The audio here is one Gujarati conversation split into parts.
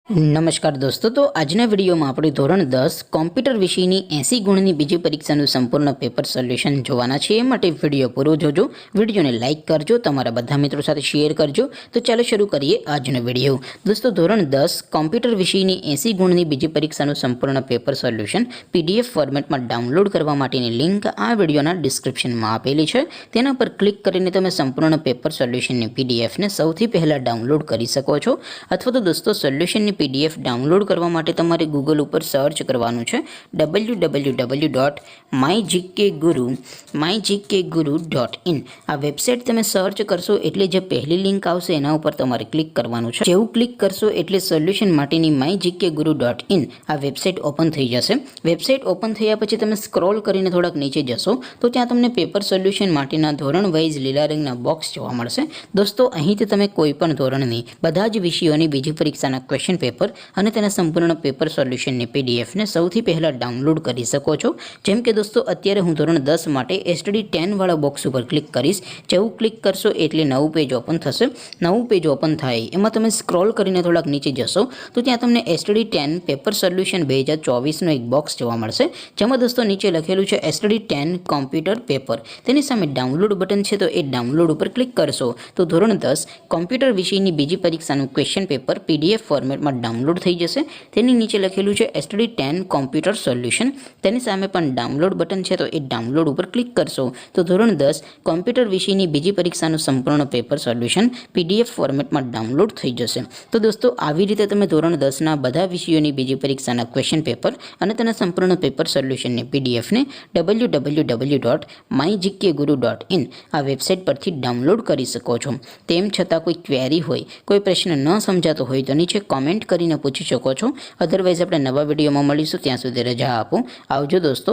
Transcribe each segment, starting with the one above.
નમસ્કાર દોસ્તો, તો આજના વિડીયોમાં આપણે ધોરણ 10 કોમ્પ્યુટર વિષયની 80 ગુણની બીજી પરીક્ષાનું સંપૂર્ણ પેપર સોલ્યુશન જોવાના છે। એ માટે વિડીયો પૂરો જોજો, વિડીયોને લાઇક કરજો, તમારા બધા મિત્રો સાથે શેર કરજો। તો ચાલો શરૂ કરીએ આજનો વિડીયો। દોસ્તો, ધોરણ 10 કોમ્પ્યુટર વિષયની 80 ગુણની બીજી પરીક્ષાનું સંપૂર્ણ પેપર સોલ્યુશન PDF ફોર્મેટમાં ડાઉનલોડ કરવા માટેની લિંક આ વિડીયોના ડિસ્ક્રિપ્શનમાં આપેલી છે। તેના પર ક્લિક કરીને તમે સંપૂર્ણ પેપર સોલ્યુશનની PDFને સૌથી પહેલાં ડાઉનલોડ કરી શકો છો। અથવા તો દોસ્તો, સોલ્યુશનની PDF ડાઉનલોડ કરવા માટે તમારે ગૂગલ ઉપર સર્ચ કરવાનું છે www.mygkguru.in। આ વેબસાઇટ તમે સર્ચ કરશો એટલે જે પહેલી લિંક આવશે એના ઉપર તમારે ક્લિક કરવાનું છે। જેવું ક્લિક કરશો એટલે સોલ્યુશન માટેની mygkguru.in આ વેબસાઇટ ઓપન થઈ જશે। વેબસાઇટ ઓપન થયા પછી તમે સ્ક્રોલ કરીને થોડાક નીચે જશો તો ત્યાં તમને પેપર સોલ્યુશન માટેના ધોરણ વાઇઝ લીલા રંગના બોક્સ જોવા મળશે। દોસ્તો, અહીંથી તમે કોઈ પણ ધોરણની બધા જ વિષયોની બીજી પરીક્ષાના ક્વેશ્ચન પેપર અને તેના સંપૂર્ણ પેપર સોલ્યુશનની PDFને સૌથી પહેલાં ડાઉનલોડ કરી શકો છો। જેમ કે દોસ્તો, અત્યારે હું ધોરણ 10 માટે STD 10 વાળા બોક્સ ઉપર ક્લિક કરીશ। જેવું ક્લિક કરશો એટલે નવું પેજ ઓપન થશે। નવું પેજ ઓપન થાય એમાં તમે સ્ક્રોલ કરીને થોડાક નીચે જશો તો ત્યાં તમને STD 10 પેપર સોલ્યુશન 2024નો એક બોક્સ જોવા મળશે, જેમાં દોસ્તો નીચે લખેલું છે STD 10 કોમ્પ્યુટર પેપર। તેની સામે ડાઉનલોડ બટન છે, તો એ ડાઉનલોડ ઉપર ક્લિક કરશો તો ધોરણ 10 કોમ્પ્યુટર વિષયની બીજી પરીક્ષાનું ક્વેશ્ચન પેપર PDF ફોર્મેટમાં ડાઉનલોડ થઈ જશે। તેની નીચે લખેલું છે STD 10 કોમ્પ્યુટર સોલ્યુશન, તેની સામે પણ ડાઉનલોડ બટન છે, તો એ ડાઉનલોડ ઉપર ક્લિક કરશો તો ધોરણ 10 કોમ્પ્યુટર વિષયની બીજી પરીક્ષાનું સંપૂર્ણ પેપર સોલ્યુશન PDF ફોર્મેટમાં ડાઉનલોડ થઈ જશે। તો દોસ્તો, આવી રીતે તમે ધોરણ 10ના બધા વિષયોની બીજી પરીક્ષાના ક્વેશ્ચન પેપર અને તેના સંપૂર્ણ પેપર સોલ્યુશનની PDFને www.mygkguru.in આ વેબસાઇટ પરથી ડાઉનલોડ કરી શકો છો। તેમ છતાં કોઈ ક્વેરી હોય, કોઈ પ્રશ્ન ન સમજાતો હોય તો નીચે કોમેન્ટ કરીને પૂછી શકો છો। અધરવાઇઝ આપણે નવા વિડીયોમાં મળીશું, ત્યાં સુધી રજા આપો। આવજો દોસ્તો,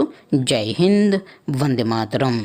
જય હિન્દ, વંદે માતરમ।